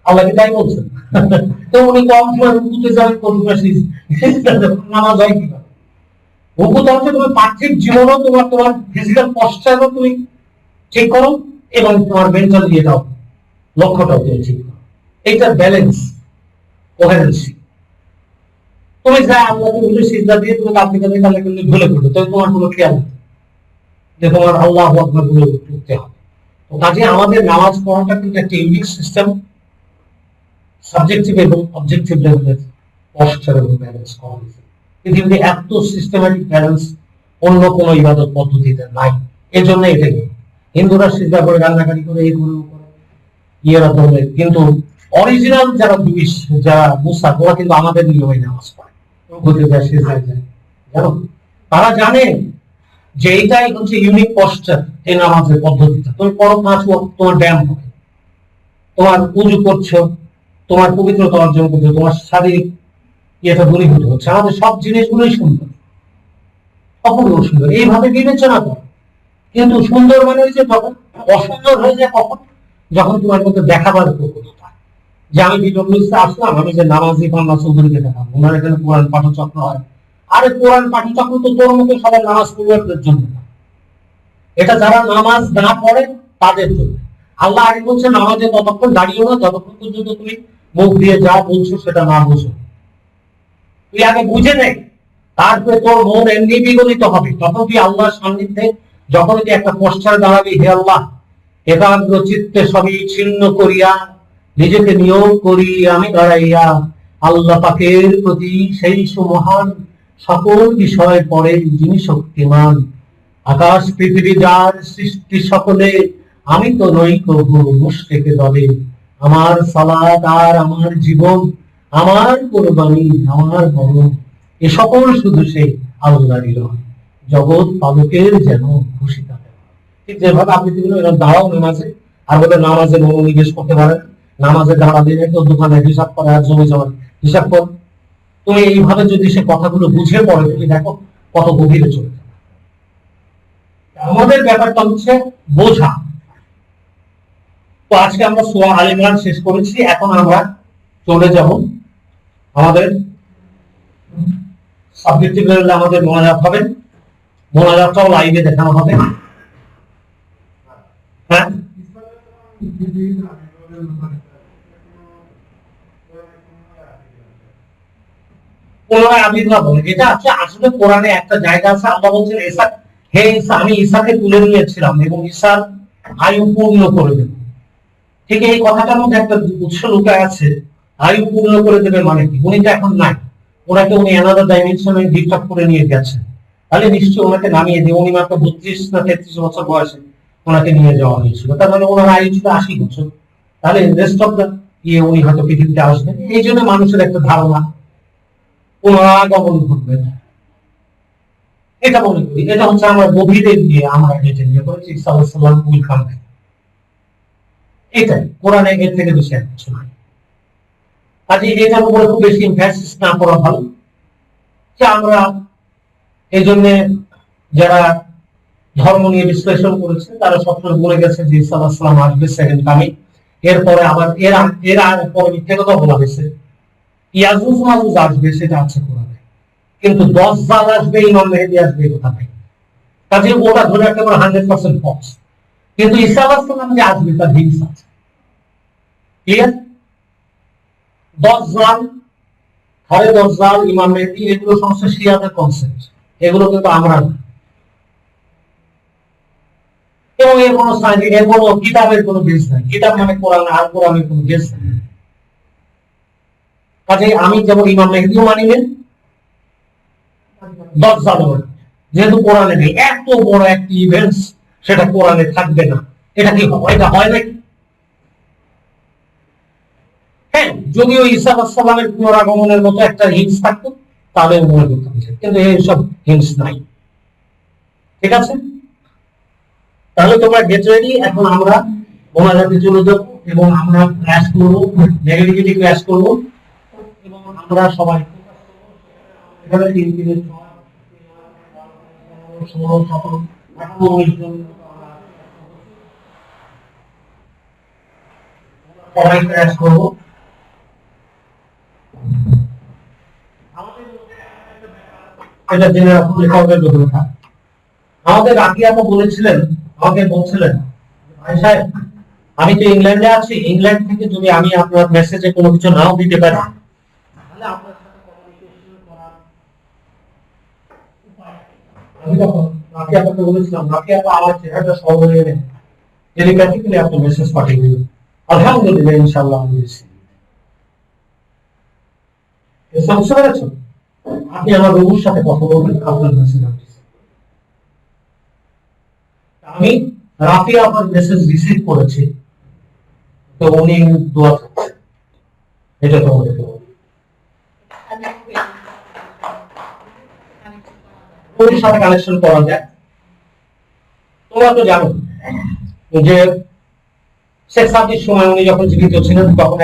আল্লাহ কি তাই বলছেন? তো উনি কম সময় রুকুতে যাবেন, কোন সময় সিজদা, নামাজ হয় কিভাবে? রুকু তো হচ্ছে তোমার পার্থিব জীবনও তোমার ফিজিক্যাল পশ্চারও তুমি ঠিক করো এবং তোমার মেন্টাল ইয়েটাও, লক্ষ্যটাও তুমি ঠিক করো। এইটা ব্যালেন্স, কোহেরেন্সি। তুমি যা আল্লাহকে ভুলে সিজদা দিয়ে তুমি কাঁদতে কাঁদতে কাঁদতে কাঁদতে ভুলে পড়বে, তবে তোমার কোনো খেয়াল নেই যে তোমার আল্লাহু আকবার বলে উঠতে হবে। তো কাজে আমাদের নামাজ পড়াটা কিন্তু একটা ইউনিক সিস্টেম, সাবজেক্টিভ এবং অবজেক্টিভ লেভেলের পশ্চার এবং ব্যালেন্স করা হয়েছে। পৃথিবীতে এত সিস্টেম্যাটিক ব্যালেন্স অন্য কোন ইবাদত পদ্ধতিতে নাই। এই জন্য এটাই হিন্দুরা সিজদা করে রান্নাকারি করে এই করে ইয়েরা ধরবে, কিন্তু অরিজিনাল যারা জুইশ যারা মুসা ওরা কিন্তু আমাদের নিয়মে নামাজ পড়ে, জানো? তারা জানে যে এইটাই হচ্ছে ইউনিক পশ্চার এই নামাজের পদ্ধতিটা। তুমি পরো 5 ওয়াক্ত তোমার ব্যায়াম হবে, তোমার উযু করছো, তোমার পবিত্রতা অর্জন করছো, তোমার শারীরিক ইয়েটা দূরীভূত হচ্ছে। আমাদের সব জিনিসগুলোই সুন্দর, অপূর্ব সুন্দর, এইভাবে বিবেচনা করো। কিন্তু সুন্দর মানে হচ্ছে তখন অসুন্দর হয়ে যায় কখন? যখন তোমার মধ্যে দেখাবার প্রবণতা, যে আমি বিডব্লিউসিতে আসলাম, আমি যে নামাজি পান্না চৌধুরীকে দেখাবো, ওনার এখানে কোরআন পাঠচক্র হয়। আরে কোরআন পাঠচক্র তো তোর মতো সবাই নামাজ পড়ুয়ারদের জন্য না, এটা যারা নামাজ না পড়ে তাদের জন্য। আল্লাহ আগে বলছে নামাজে ততক্ষণ দাঁড়িয়ে না যতক্ষণ পর্যন্ত তুমি মুখ দিয়ে যা বলছো সেটা না বুঝো। তুই আগে বুঝে নে, তারপরে তোর মন এমনি বিগলিত হবে। তখন তুই আল্লাহর সান্নিধ্যে যখন তুই একটা পশ্চার দাঁড়াবি, হে আল্লাহ একাগ্র চিত্তে সবই ছিন্ন করিয়া নিজেকে নিয়োগ করি আমি দাঁড়াইয়া আল্লাহ পাকের প্রতি সেই সুমহান সকল বিষয় পড়ে যিনি শক্তিমান, আকাশ পৃথিবী যার সৃষ্টি সকলে, আমি তো নই কভু মুশরিকে দলে, আমার সালাত আর আমার জীবন, আমার কুরবানি আমার মরণ, এ সকল শুধু সেই আল্লাহরই রয়, জগৎ পালকের যেন খুশি থাকে। ঠিক যেভাবে আপনি দাঁড়াও নামাজে, আর বলে নামাজে মনোনিবেশ করতে পারেন, নামাজে দাঁড়া দিলে তো দোকানে হিসাব করে আর জমি জমা হিসাব কর। তো তুমি এইভাবে যদি সে কথাগুলো বুঝে পড়ে, তুমি দেখো কত গভীরে চলে যাবে। আমাদের ব্যাপারটা হচ্ছে বোঝা। তো আজকে আমরা সূরা আল ইমরান শেষ করেছি, এখন আমরা চলে যাব আমাদের সাবজেক্টিভ লেভেলে। আমাদের মোনাজাত হবে, মোনাজাতটাও লাইভে দেখানো হবে। হ্যাঁ, পুনরায় আবির্ভাব বলে এটা আছে আসলে কোরআনে একটা জায়গা আছে, আল্লাহ বলছেন ঈসা, হে ঈসা আমি ঈসাকে তুলে নিয়েছিলাম এবং ঈসার আয়ু পূর্ণ করে দেব। ঠিক এই কথাটার মধ্যে একটা উৎস লুকায় আছে। আয়ু পূর্ণ করে দেবে মানে কি? উনি তো এখন নাই, ওনাকে উনি অ্যানাদার ডাইমেনশনে ডিকটাপ করে নিয়ে গেছেন, তাহলে নিশ্চয়ই ওনাকে নামিয়ে দিয়ে, উনি মাত্র 32 না 33 বছর বয়সে ওনাকে নিয়ে যাওয়া হয়েছিল, তার মানে ওনার আয়ু ছিল 80 বছর। তাহলে রেস্ট অফ দ্য উনি হয়তো পৃথিবীতে আসবেন, এই জন্য মানুষের একটা ধারণা পুনরাগমন ঘটবে। এটা মনে করি, এটা হচ্ছে আমরা গভীরে গিয়ে আমরা যেটা নিয়ে করেছি ঈসা আলাইহিস সালাম উইল কাম ব্যাক। এটাই কোরআনে এর থেকে বেশি আর কিছু নাই। কাজে এটার উপরে খুব বেশি ইমফ্যাসিস না করা ভালো। যে আমরা এই জন্য যারা ধর্ম নিয়ে বিশ্লেষণ করেছে তারা সবসময় বলে গেছে যে ঈসা আলাইহিস সালাম আসবে সেকেন্ড কামিং। এরপরে আবার এর পরে মিথ্যে কথা বলা হয়েছে, ইয়াজুজ মাজুজ আসবে, সেটা আছে কোরআনে, কিন্তু দাজ্জাল আসবে, ইমাম মেহেদী আসবে এই কথা নাই। কাজে ওটা ধরে একেবারে 100% ফলস। কিন্তু ঈসা আলাইহিস সালাম যে আসবে তার হিংস আছে, ক্লিয়ার? দাজ্জাল, হরে দাজ্জাল, ইমাম মেহেদী এগুলো সমস্ত শিয়াদের কনসেপ্ট, এগুলো কিন্তু আমরা না। এবং এর কোনো সাইন্টিফিক, এর কোনো কিতাবের কোনো বেস নাই। কিতাব মানে কোরআন, আর কোরআনের কোনো বেস নাই। কাজে আমি যেমন ইমাম মেহেদীও মানি না, দাজ্জালও মানি, যেহেতু কোরআনে নেই। এত বড় একটি ইভেন্টস সেটা কোরআনে থাকবে না, এটা কি হয়? এটা হয় নাকি? হ্যাঁ, যদিও ঈসা আলাইহিস সালামের পুনরাগমনের মতো একটা হিংস থাকতো তাহলে মনে করতাম, কিন্তু এইসব হিংস নাই। ঠিক আছে, তাহলে তোমরা গেট রেডি। এখন আমরা মোনাজাতে চলে যাব এবং আমরা ক্লাস করব, নেগেটিভিটি ক্লাস করব এবং আমরা সবাই এখানে 3 সবাই ক্লাস করব। এটা জেনে রাখুন, রেকর্ডের কথা। আমাদের রাকি আপা বলেছিলেন, আমাকে বলছিলেন, ভাই সাহেব আমি তো ইংল্যান্ডে আছি, ইংল্যান্ড থেকে যদি আমি আপনার মেসেজে কোনো কিছু নাও দিতে পারি তাহলে আপনার সাথে কমিউনিকেশন করার উপায়। আমি তখন রাকি আপাকে বলেছিলাম, রাকি আপা আমার চেহারাটা সহজে এনে টেলিপ্যাথিক্যালি আপনি মেসেজ পাঠিয়ে দিন। আলহামদুলিল্লাহ, ইনশাআল্লাহ আমি দিয়েছি। বুঝতে পেরেছেন? আপনি আমার রঘুর সাথে কথা বলবেন, আপনার মেসেজ আমি রাফি আমার মেসেজ রিসিভ করেছি, তো উনি দোয়া করছেন, এটা তোমাদেরকে ওর সাথে কানেকশন করা যায়। তোমরা তো জানো যে শেখ সাদির সময় উনি যখন জীবিত ছিলেন তখন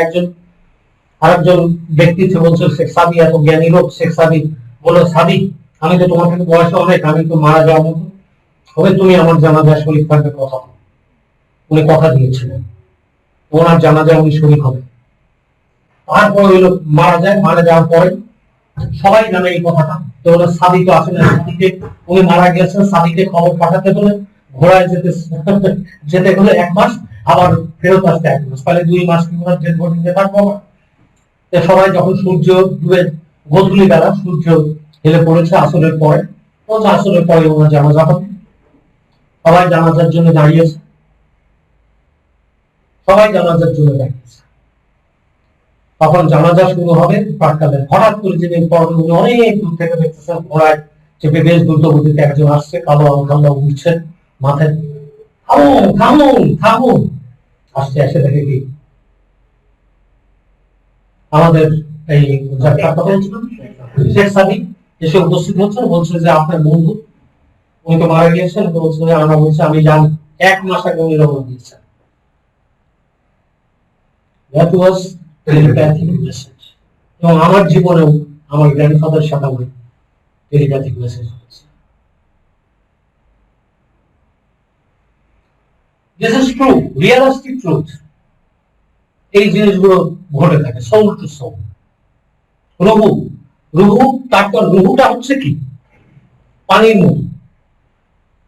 আরেকজন ব্যক্তি বলছে শেখ সাদি এত জ্ঞানী লোক। শেখ সাদি বলল, সাদি আমি তো তোমার থেকে বয়সে অনেক, আমি তো মারা যাওয়ার মতো, তবে তুমি আমার জানাজায় শরীক থাকবে, কথা। উনি কথা দিয়েছিলেন ওনার জানাজায় উনি শরীক হবে। তারপর ওই লোক মারা যায়, মারা যাওয়ার পরে সবাই জানে এই কথাটা। তো ওনার সাদি তো আসলে সাদিকে, উনি মারা গেছেন, সাদিকে খবর পাঠাতে হলে ঘোড়ায় যেতে হলে 1 মাস, আবার ফেরত আসতে 1 মাস, তাহলে 2 মাস কি ওনার ডেড বডি নিতে থাকবো। সবাই যখন সূর্য ডুবে, গোধূলি বেলা সূর্য হেলে পড়েছে আসরের পরে, আসরের পরে ওনার জানাজা হবে। সবাই জানাজার জন্য দাঁড়িয়েছে, সবাই জানাজার জন্য দাঁড়িয়েছে। তখন জানাজা শুরু হবে প্রাক্কালে। হঠাৎ করে যিনি উনি অনেক দূর থেকে দেখতেছেন ঘোড়ায় চেপে বেশ দ্রুত গতিতে একজন আসছে, কালো আলখাল্লা উঠছেন মাথায়, থামুন থামুন থামুন। আসছে, এসে দেখে কি আমাদের এই শেখ সাদি এসে উপস্থিত হচ্ছেন, বলছে যে আপনার বন্ধু উনি তো মারা গিয়েছেন। বলছে আমরা, বলছে আমি জানি 1 মাস আগে উনি রওনা দিয়েছেন। That was telepathic message। এবং আমার জীবনেও আমার গ্র্যান্ডফাদার সাথে আমি টেলিপ্যাথিক মেসেজ হচ্ছে। This is true, realistic truth. এই জিনিসগুলো ঘটে থাকে সোল টু সোল। রুহু, রুহু, তারপর রুহুটা হচ্ছে কি? পানির মতো।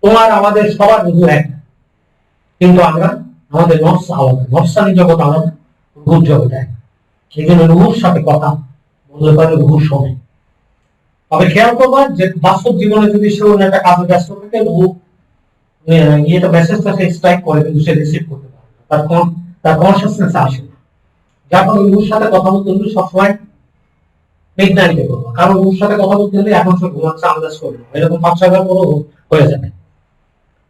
তোমার আমাদের সবার রুহু এক, কিন্তু আমরা আমাদের নফস আলাদা, নফসানি জগৎ আলাদা, রুহুর জগৎ এক। এই জন্য রুহুর সাথে কথা বলতে পারে রুহুর সময়। তবে খেয়াল করবা যে বাস্তব জীবনে যদি সে অন্য একটা কাজে ব্যস্ত থাকে, রুহু ইয়েটা মেসেজটা সে স্ট্রাইক করে, কিন্তু সে রিসিভ করতে পারে না, তার কনসিয়াসনেস আসে না। যার ফলে রুহুর সাথে কথা বলতে হলে সবসময় মিড নাইটে করবো, কারণ রুহুর সাথে কথা বলতে হলে এখন সে ঘুমাচ্ছে, আন্দাজ করবে এরকম 5-6 পরও হয়ে যাবে।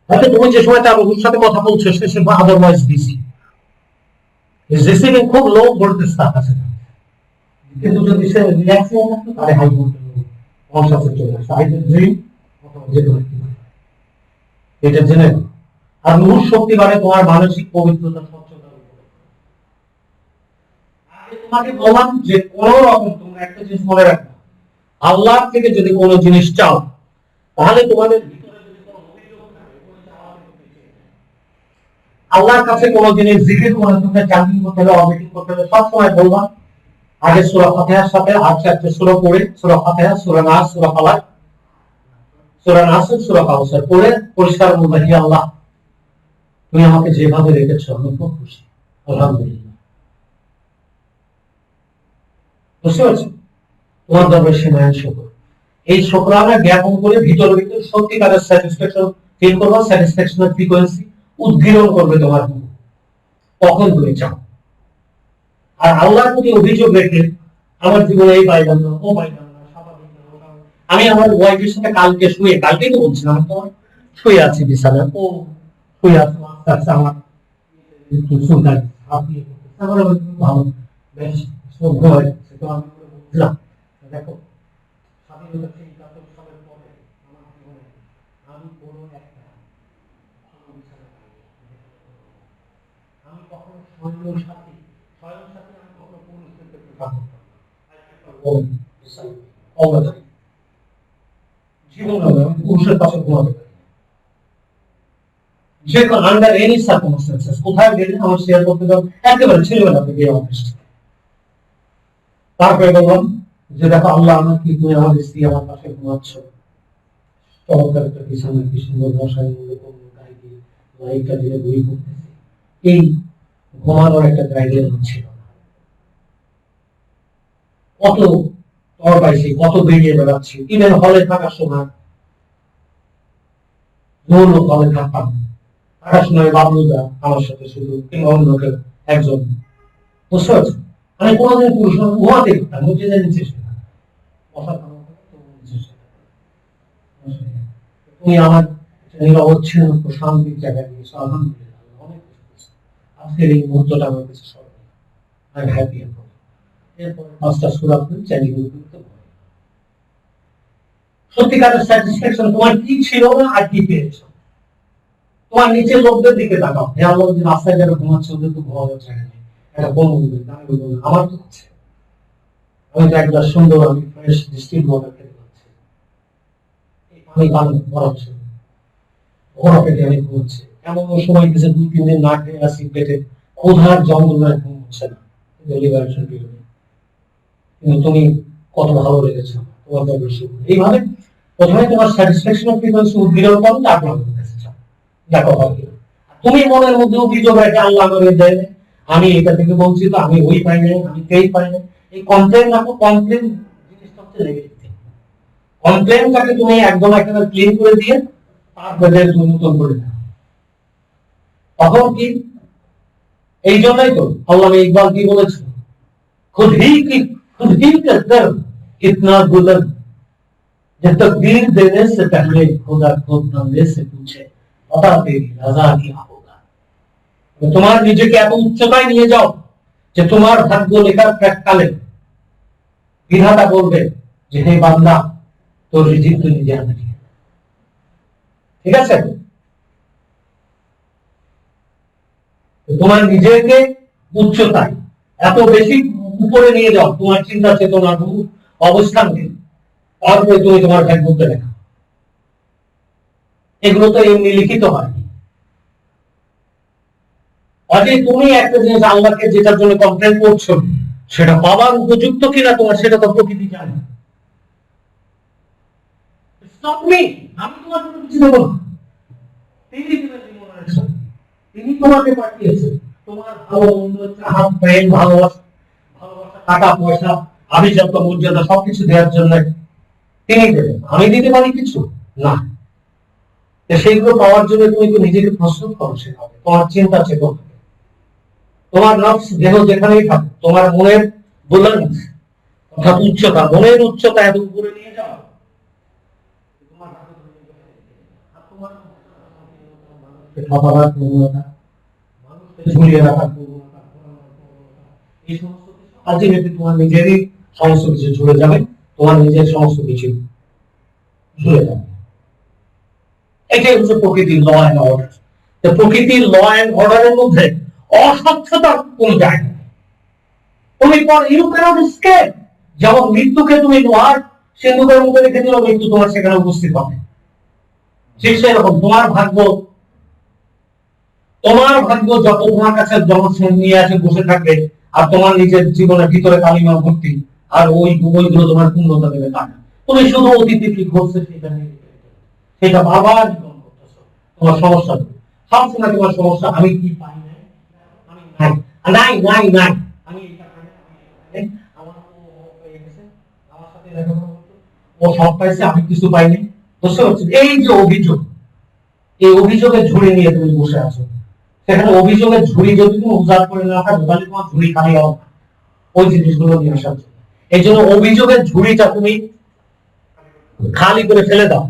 তাহলে তুমি যে সময় তার রুহুর সাথে কথা বলছো সে সময় আদারওয়াইজ বিজি, রিসিভিং খুব লো ভোল্টেজ তার কাছে, কিন্তু যদি সে রিল্যাক্স হয়ে থাকতো তাহলে হাই ভোল্টেজ কনসিয়াসনেস চলে আসে, আইদার ড্রিম অথবা যে কোনো একটি। এটা জেনে নাও। আর রুহুর শক্তি বাড়ে তোমার মানসিক পবিত্রতা, স্বচ্ছতার উপরে। আগে তোমাকে বললাম যে কোন রকম তোমরা একটা জিনিস মনে রাখবে, আল্লাহ থেকে যদি কোনো জিনিস চাও তাহলে তোমাদের ভিতরে যদি কোনো অভিযোগ থাকে, কোনো চাওয়া থাকে, আল্লাহর কাছে কোনো জিনিস জিকির করে তুমি জানতে করতে হবে, অমিটিং করতে হবে, সবসময় বলবা আগে সূরা ফাতিহার সাথে আর চারটে সূরা পড়ে, সূরা ফাতিহা, সূরা নাস, সূরা ফালাক, সূরা নাস, সূরা কাউসার পড়ে পরিষ্কার বলবা, হে আল্লাহ তুমি আমাকে যেভাবে রেখেছো আমি খুব খুশি, আলহামদুলিল্লাহ। বুঝতে পারছো? তোমার দরবার সীমাহীন শুকর। এই শুকরানা জ্ঞাপন করে ভিতরে ভিতরে সত্যিকারের স্যাটিসফ্যাকশন ফিল করবা, স্যাটিসফ্যাকশনের ফ্রিকোয়েন্সি উদ্গীরণ করবে তোমার মন, তখন তুমি চাও। আর আল্লাহর প্রতি অভিযোগ রেখে আমার জীবনে এই পাইলাম না, ও পাইলাম না, আমি আমার ওয়াইফের সাথে কালকেই তো বলছিলাম, তোমার শুয়ে আছি বিছানায়, ও শুয়ে আছে, আস্তে আমার সুলতান আপনি আমার ভালো বেশ ঘুমাই, তো আমি বুঝলাম দেখো স্বাধীনতা সেই কাতর সময়ের পরে আমার জীবনে আমি কোনো একটা ভালো বিছানা পাইনি। আমি কখনো স্বয়ং সাথী আমি কখনো পুরুষদেরকে প্রেফার করতাম না, জীবন হবে আমি পুরুষের পাশে ঘুমাতে পারি যে আন্ডার এনি সার্কামস্টেন্সেস। কোথায় গেলে আমার শেয়ার করতে দাও, একেবারে ছেলেবেলা থেকে এই অভ্যাসটা। তারপরে বললাম যে দেখো আল্লাহ আমার কি তুমি আমার স্ত্রী আমার পাশে ঘুমাচ্ছ, চমৎকার একটা বিছানা, কি সুন্দর মশাই গাইডে লাইটটা দিয়ে বই করতেছে, এই ঘুমানোর একটা গাইডের ছিল না। কত তর পাইছি, কত বেরিয়ে বেড়াচ্ছি, ইভেন হলে থাকার সময় হলে থাকতাম, থাকার সময় বাবুদা আমার সাথে শুধু, কিংবা অন্য কেউ একজন। বুঝতে পারছো? আমি কোনোদিন পুরুষ ঘুমাতে পারতাম, নিজেদের নিচে তুমি আমার নিরবচ্ছিন্ন প্রশান্তির জায়গায় নিয়েছো, আলহামদুলিল্লাহ, অনেক খুশি। আজকের এই মুহূর্তটা আমার কাছে স্মরণীয়, আই এম হ্যাপি। এরপরে 5টা সূরা পড়ে চ্যালেঞ্জ করতে পারি। সত্যিকারের স্যাটিসফ্যাকশন তোমার কি ছিল না আর কি পেয়েছো। তোমার নিচের লোকদের দিকে তাকাও, হে আল্লাহ যদি রাস্তায় যারা ঘুমাচ্ছে ওদের তো ঘুমানোর জায়গা নেই, এটা কোন আমার তো আছে, আমি তো একটা সুন্দর, আমি ফ্রেশ ডিস্ট্রিক্ট ওয়াটার খেতে পাচ্ছি, আমি পান করাচ্ছি, ওরা পেটে আমি ঘুমোচ্ছে, এমন সময় কিছু 2-3 দিন না খেয়ে আসি, পেটে ক্ষুধার যন্ত্রণায় ঘুম হচ্ছে না, লিবারেশন পিরিয়ড। কিন্তু তুমি কত ভালো লেগেছো, তোমার বেশি। এইভাবে প্রথমে তোমার স্যাটিসফ্যাকশন ফ্রিকোয়েন্সি উদ্গীরণ করো, তারপর আমার কাছে চাও, দেখো হবে। তুমি মনের মধ্যে অভিযোগ রেখে আল্লাহ আমাকে দেয়, আমি এটা থেকে বঞ্চিত, আমি ওই পাই নাই, আমি সেই পাই নাই, এই কমপ্লেন রাখো। কমপ্লেন জিনিসটা হচ্ছে নেগেটিভ থিং। কমপ্লেনটাকে তুমি একদম একেবারে ক্লিন করে দিয়ে তারপরে তুমি নতুন করে দাও, তখন কি? এই জন্যই তো আল্লাহ ইকবাল কি বলেছে, खुद ही का कर्म इतना बुलंद जब तकदीर देने से पहले खुदा खुद बंदे से पूछे बता तेरी रजा क्या होगा। তোমার নিজেকে এত উচ্চতায় নিয়ে যাও যে তোমার ভাগ্য লেখার প্রাককালে বিধাতা বলবে যে হে বান্দা তোর রিজিক তুই নিজে আনবি। ঠিক আছে? তোমার নিজেকে উচ্চতায় এত বেশি উপরে নিয়ে যাও, তোমার চিন্তা চেতনা অবস্থান দিন, তারপরে তুমি তোমার ভাগ্যকে লেখা। এগুলো তো এমনি লিখিত হয়। আজকে তুমি একটা জিনিস আল্লাহকে যেটার জন্য কমপ্লেন করছো সেটা পাবার উপযুক্ত কিনা তোমার, সেটা তো প্রকৃতি জানে। আমি তোমার জন্য কিছু দেবো না, তিনি তোমাকে পাঠিয়েছেন তোমার ভালো মন্দ চাহা প্রেম ভালোবাসা টাকা পয়সা আভিজাত্য মর্যাদা সবকিছু দেওয়ার জন্য তিনি দেবেন। আমি দিতে পারি কিছু না। সেইগুলো পাওয়ার জন্য তুমি তো নিজেকে প্রস্তুত করো, সেভাবে তোমার চিন্তা চেতনা, তোমার নফস দেহ যেখানেই থাকে, তোমার মনের বুলন্দ অর্থাৎ উচ্চতা, মনের উচ্চতা এত উপরে নিয়ে যাও, ঝুলিয়ে রাখার প্রবণতা, এই সমস্ত কিছু আলটিমেটলি তোমার নিজেরই সমস্ত কিছু ঝুলে যাবে, তোমার নিজের সমস্ত কিছু ঝুলে যাবে। এটাই হচ্ছে প্রকৃতির ল অ্যান্ড অর্ডার। প্রকৃতির ল অ্যান্ড অর্ডারের মধ্যে অস্বচ্ছতার কোন জায়গা নেই। তুমি পর ইউ ক্যানট এস্কেপ। যেমন মৃত্যুকে তুমি লোহার সিন্ধুকের মধ্যে রেখে দিল, মৃত্যু তোমার সেখানে উপস্থিত হবে। ঠিক সেরকম তোমার ভাগ্য যত তোমার কাছে জনসংখ্যা নিয়ে আসে বসে থাকবে, আর তোমার নিজের জীবনের ভিতরে কালিমা ভর্তি, আর ওই বইগুলো তোমার পূর্ণতা দেবে তা না। তুমি শুধু অতীতে কি ঘটছে সেটা নিয়ে সেটা বারবার জীবন করতেছো। তোমার সমস্যা সবসময় তোমার সমস্যা আমি কি পাই নাই, আমি নাই নাই নাই আমি আমার সাথে ও সব পাইছে আমি কিছু পাইনি। বুঝতে পারছো? এই যে অভিযোগ, এই অভিযোগের ঝুড়ি নিয়ে তুমি বসে আছো। সেখানে অভিযোগের ঝুড়ি যদি তুমি উজাড় করে না থাকো, তাহলে তোমার ঝুড়ি খালি হবে ওই জিনিসগুলো নিয়ে আসার জন্য। এই জন্য অভিযোগের ঝুড়িটা তুমি খালি করে ফেলে দাও,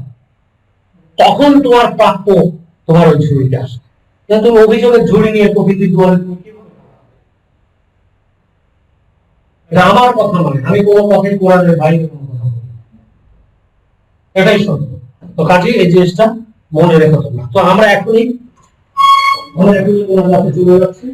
তখন তোমার প্রাপ্য তোমার ওই ঝুড়িতে আসে। কিন্তু তুমি অভিযোগের ঝুড়ি নিয়ে প্রকৃতির দুয়ারে তুমি কিভাবে? এটা আমার কথা নয়, আমি কোনো কথাই কোরআনের বাইরে কোনো কথা বলি, এটাই সত্য। তো কাজে এই জিনিসটা মনে রেখো তোমরা। তো আমরা এখনই চলে যাচ্ছি।